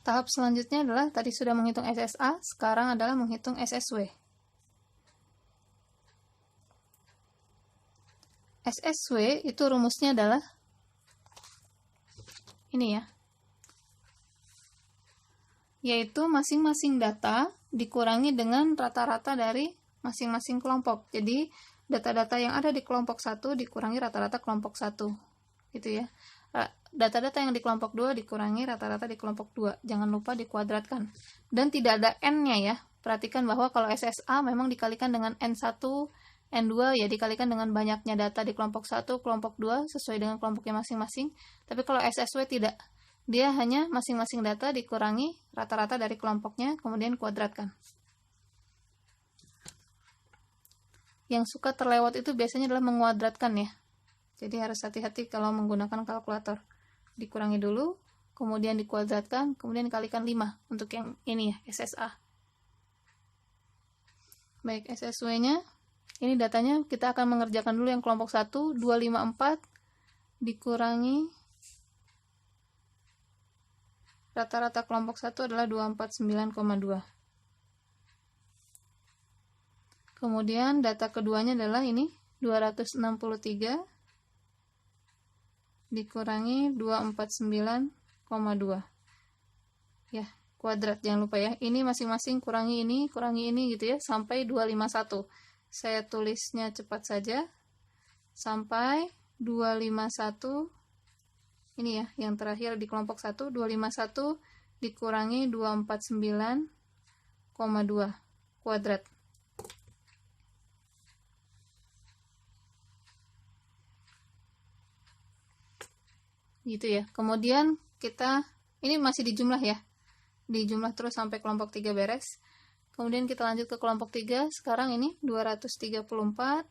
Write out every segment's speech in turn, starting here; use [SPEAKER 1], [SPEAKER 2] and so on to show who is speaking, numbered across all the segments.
[SPEAKER 1] Tahap selanjutnya adalah tadi sudah menghitung SSA, sekarang adalah menghitung SSW. SSW itu rumusnya adalah ini ya, yaitu masing-masing data dikurangi dengan rata-rata dari masing-masing kelompok. Jadi data-data yang ada di kelompok 1 dikurangi rata-rata kelompok 1, gitu ya. Data-data yang di kelompok 2 dikurangi rata-rata di kelompok 2. Jangan lupa dikuadratkan. Dan tidak ada n-nya ya. Perhatikan bahwa kalau SSA memang dikalikan dengan N1, N2 ya dikalikan dengan banyaknya data di kelompok 1, kelompok 2 sesuai dengan kelompoknya masing-masing. Tapi kalau SSW tidak. Dia hanya masing-masing data dikurangi rata-rata dari kelompoknya, kemudian kuadratkan. Yang suka terlewat itu biasanya adalah menguadratkan ya. Jadi harus hati-hati kalau menggunakan kalkulator. Dikurangi dulu, kemudian dikuadratkan, kemudian dikalikan 5 untuk yang ini ya, SSA. Baik, SSW-nya, ini datanya kita akan mengerjakan dulu yang kelompok 1, 254 dikurangi rata-rata kelompok 1 adalah 249,2. Kemudian data keduanya adalah ini 263 dikurangi 249,2. Ya, kuadrat jangan lupa ya. Ini masing-masing kurangi ini gitu ya sampai 251. Saya tulisnya cepat saja. Sampai 251. Ini ya, yang terakhir di kelompok 1, 251 dikurangi 249,2 kuadrat. Gitu ya. Kemudian kita, ini masih dijumlah ya. Dijumlah terus sampai kelompok 3 beres. Kemudian kita lanjut ke kelompok 3. Sekarang ini 234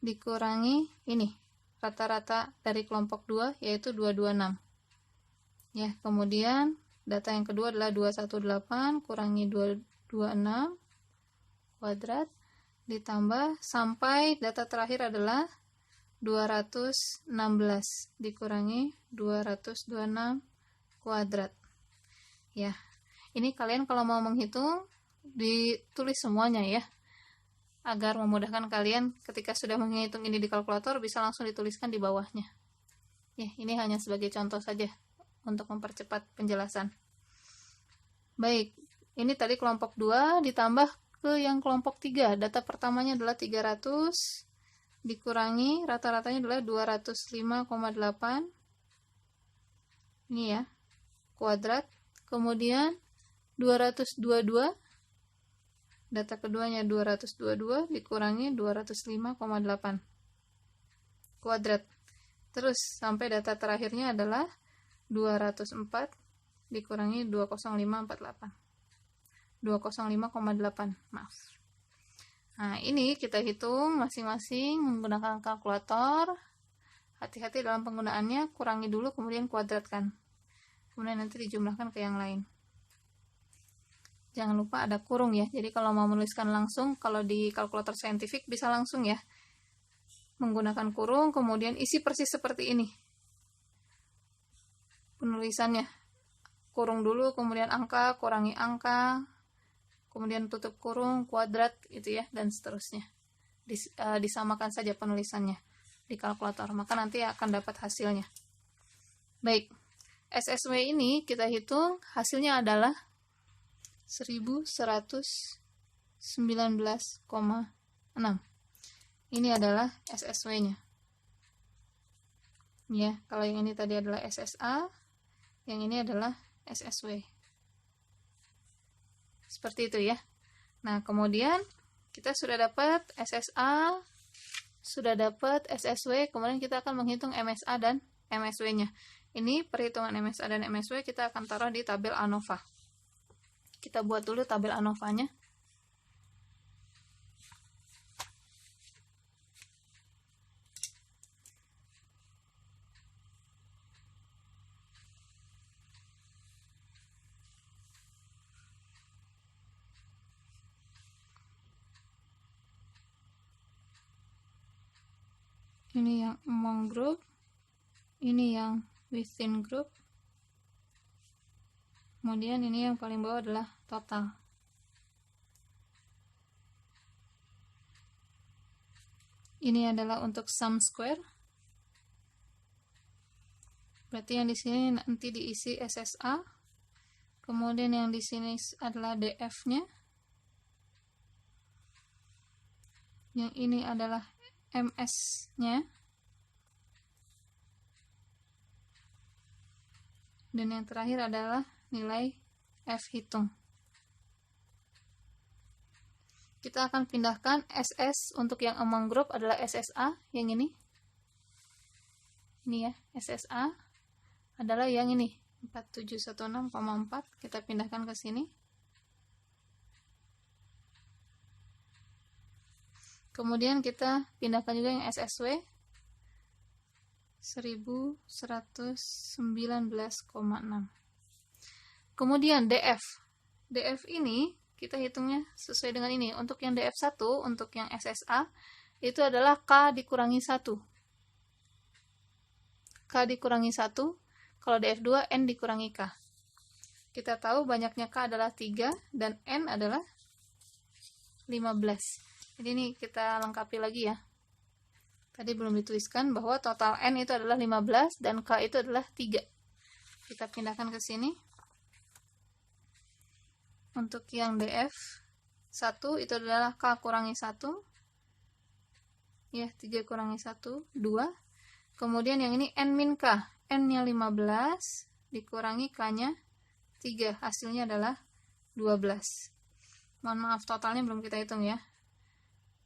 [SPEAKER 1] dikurangi ini rata-rata dari kelompok 2 yaitu 226. Ya, kemudian data yang kedua adalah 218 kurangi 226 kuadrat ditambah sampai data terakhir adalah 216 dikurangi 226 kuadrat. Ya. Ini kalian kalau mau menghitung ditulis semuanya ya. Agar memudahkan kalian ketika sudah menghitung ini di kalkulator bisa langsung dituliskan di bawahnya. Ya, ini hanya sebagai contoh saja untuk mempercepat penjelasan. Baik, ini tadi kelompok 2 ditambah ke yang kelompok 3. Data pertamanya adalah 300 dikurangi rata-ratanya adalah 205,8. Ini ya, kuadrat. Kemudian 222, data keduanya 222 dikurangi 205,8 kuadrat. Terus sampai data terakhirnya adalah 204 dikurangi 205,8. 205,8, maaf. Nah, ini kita hitung masing-masing menggunakan kalkulator. Hati-hati dalam penggunaannya, kurangi dulu kemudian kuadratkan. Kemudian nanti dijumlahkan ke yang lain. Jangan lupa ada kurung ya. Jadi kalau mau menuliskan langsung, kalau di kalkulator saintifik bisa langsung ya. Menggunakan kurung, kemudian isi persis seperti ini. Penulisannya. Kurung dulu, kemudian angka, kurangi angka, kemudian tutup kurung, kuadrat, gitu ya, dan seterusnya. Disamakan saja penulisannya di kalkulator, maka nanti akan dapat hasilnya. Baik, SSW ini kita hitung, hasilnya adalah 1119,6. Ini adalah SSW-nya. Ya, kalau yang ini tadi adalah SSA, yang ini adalah SSW. Seperti itu ya. Nah, kemudian kita sudah dapat SSA, sudah dapat SSW, kemudian kita akan menghitung MSA dan MSW-nya. Ini perhitungan MSA dan MSW kita akan taruh di tabel ANOVA. Kita buat dulu tabel ANOVA-nya. Ini yang among group, ini yang within group, Kemudian ini yang paling bawah adalah total. Ini adalah untuk sum square. Berarti yang di sini nanti diisi SSA. Kemudian yang di sini adalah DF-nya. Yang ini adalah MS-nya. Dan yang terakhir adalah nilai F hitung. Kita akan pindahkan SS untuk yang among group adalah SSA, yang ini. Ini ya, SSA adalah yang ini, 4716,4. Kita pindahkan ke sini. Kemudian kita pindahkan juga yang SSW 1119,6. Kemudian DF. DF ini kita hitungnya sesuai dengan ini. Untuk yang DF1, untuk yang SSA, itu adalah K dikurangi 1. K dikurangi 1, kalau DF2, N dikurangi K. Kita tahu banyaknya K adalah 3, dan N adalah 15. Jadi ini kita lengkapi lagi ya. Tadi belum dituliskan bahwa total N itu adalah 15, dan K itu adalah 3. Kita pindahkan ke sini. Untuk yang DF1 itu adalah K kurangi 1. Ya, 3 kurangi 1, 2. Kemudian yang ini N min K. N-nya 15 dikurangi K-nya 3. Hasilnya adalah 12. Mohon maaf, totalnya belum kita hitung ya.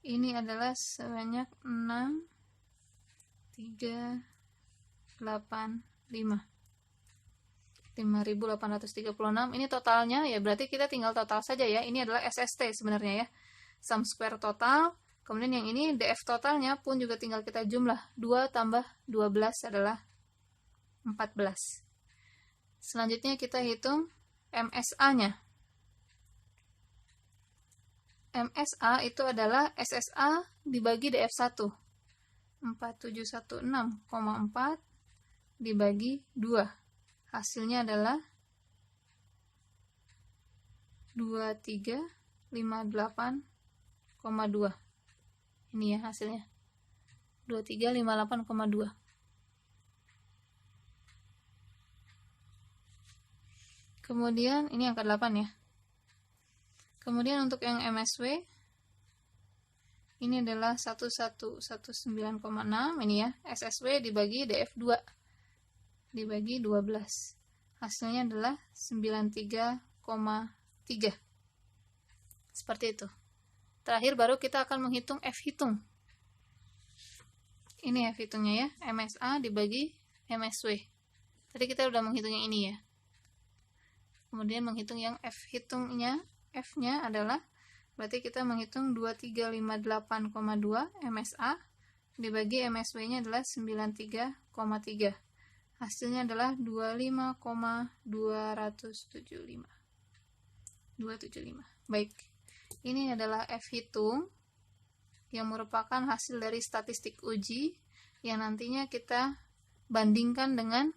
[SPEAKER 1] Ini adalah sebanyak 6, 3, 8, 5. 5.836. Ini totalnya ya, berarti kita tinggal total saja ya. Ini adalah SST sebenarnya ya. Sum square total. Kemudian yang ini DF totalnya pun juga tinggal kita jumlah. 2 tambah 12 adalah 14. Selanjutnya kita hitung MSA-nya. MSA itu adalah SSA dibagi DF1. 4716,4 dibagi 2. Hasilnya adalah 2358,2. Ini ya hasilnya. 2358,2. Kemudian ini angka 8 ya. Kemudian untuk yang MSW ini adalah 1119,6 ini ya. SSW dibagi DF2 dibagi 12. Hasilnya adalah 93,3. Seperti itu. Terakhir baru kita akan menghitung F hitung. Ini F hitungnya ya. MSA dibagi MSW. Tadi kita udah menghitung yang ini ya. Kemudian menghitung yang F hitungnya. F-nya adalah, berarti kita menghitung 2358,2 MSA dibagi MSW-nya adalah 93,3. Hasilnya adalah 25,275. Baik. Ini adalah F hitung yang merupakan hasil dari statistik uji yang nantinya kita bandingkan dengan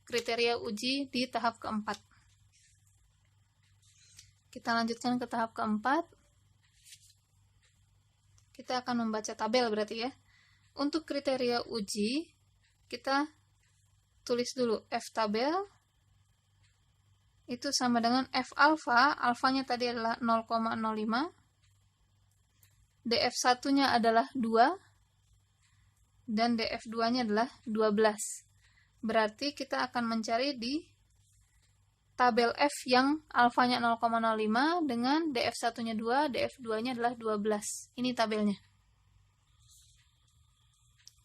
[SPEAKER 1] kriteria uji di tahap keempat. Kita lanjutkan ke tahap keempat. Kita akan membaca tabel berarti ya. Untuk kriteria uji, kita tulis dulu F tabel itu sama dengan F alfa. Alfanya tadi adalah 0,05. DF1-nya adalah 2. Dan DF2-nya adalah 12. Berarti kita akan mencari di tabel F yang alfanya 0,05 dengan DF1-nya 2, DF2-nya adalah 12. Ini tabelnya.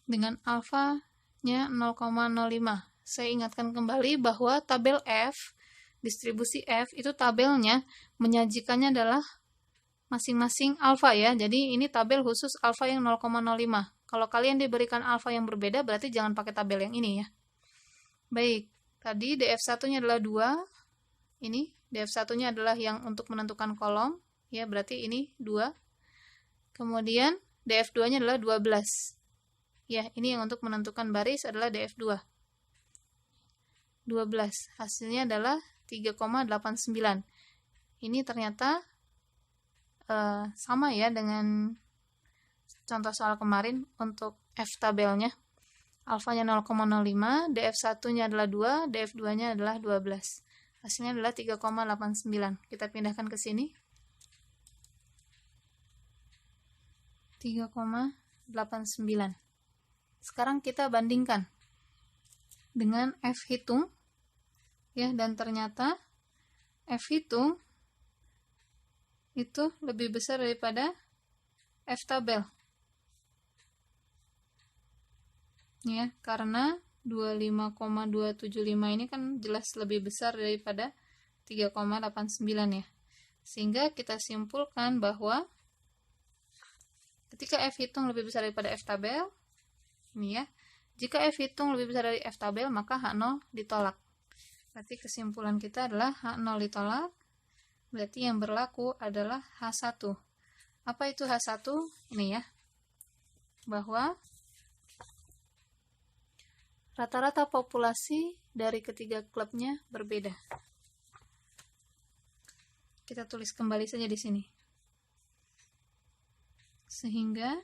[SPEAKER 1] Dengan alfanya 0,05. Saya ingatkan kembali bahwa tabel F, distribusi F, itu tabelnya menyajikannya adalah masing-masing alfa ya. Jadi ini tabel khusus alfa yang 0,05. Kalau kalian diberikan alfa yang berbeda, berarti jangan pakai tabel yang ini ya. Baik, tadi DF1-nya adalah 2. Ini DF1-nya adalah yang untuk menentukan kolom. Ya, berarti ini 2. Kemudian DF2-nya adalah 12. Ya, ini yang untuk menentukan baris adalah DF2. 12. Hasilnya adalah 3,89. Ini ternyata sama ya dengan contoh soal kemarin. Untuk F tabelnya, alfanya 0,05, DF1-nya adalah 2, DF2-nya adalah 12. Hasilnya adalah 3,89. Kita pindahkan ke sini. 3,89. Sekarang kita bandingkan dengan F hitung ya, dan ternyata F hitung itu lebih besar daripada F tabel ya, karena 25,275 ini kan jelas lebih besar daripada 3,89 ya. Sehingga kita simpulkan bahwa ketika F hitung lebih besar daripada F tabel, ini ya, jika F hitung lebih besar dari F tabel, maka H0 ditolak. Berarti kesimpulan kita adalah H0 ditolak, berarti yang berlaku adalah H1. Apa itu H1? Ini ya, bahwa rata-rata populasi dari ketiga klubnya berbeda. Kita tulis kembali saja di sini. Sehingga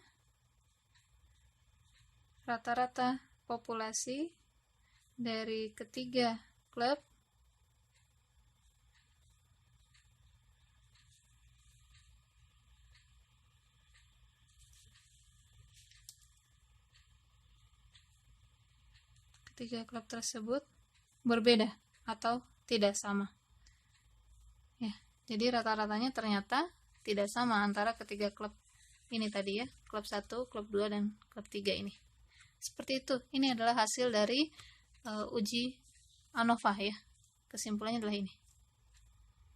[SPEAKER 1] rata-rata populasi dari ketiga klub tersebut berbeda atau tidak sama. Ya, jadi rata-ratanya ternyata tidak sama antara ketiga klub ini tadi ya, klub 1, klub 2, dan klub 3 ini. Seperti itu. Ini adalah hasil dari uji ANOVA ya. Kesimpulannya adalah ini.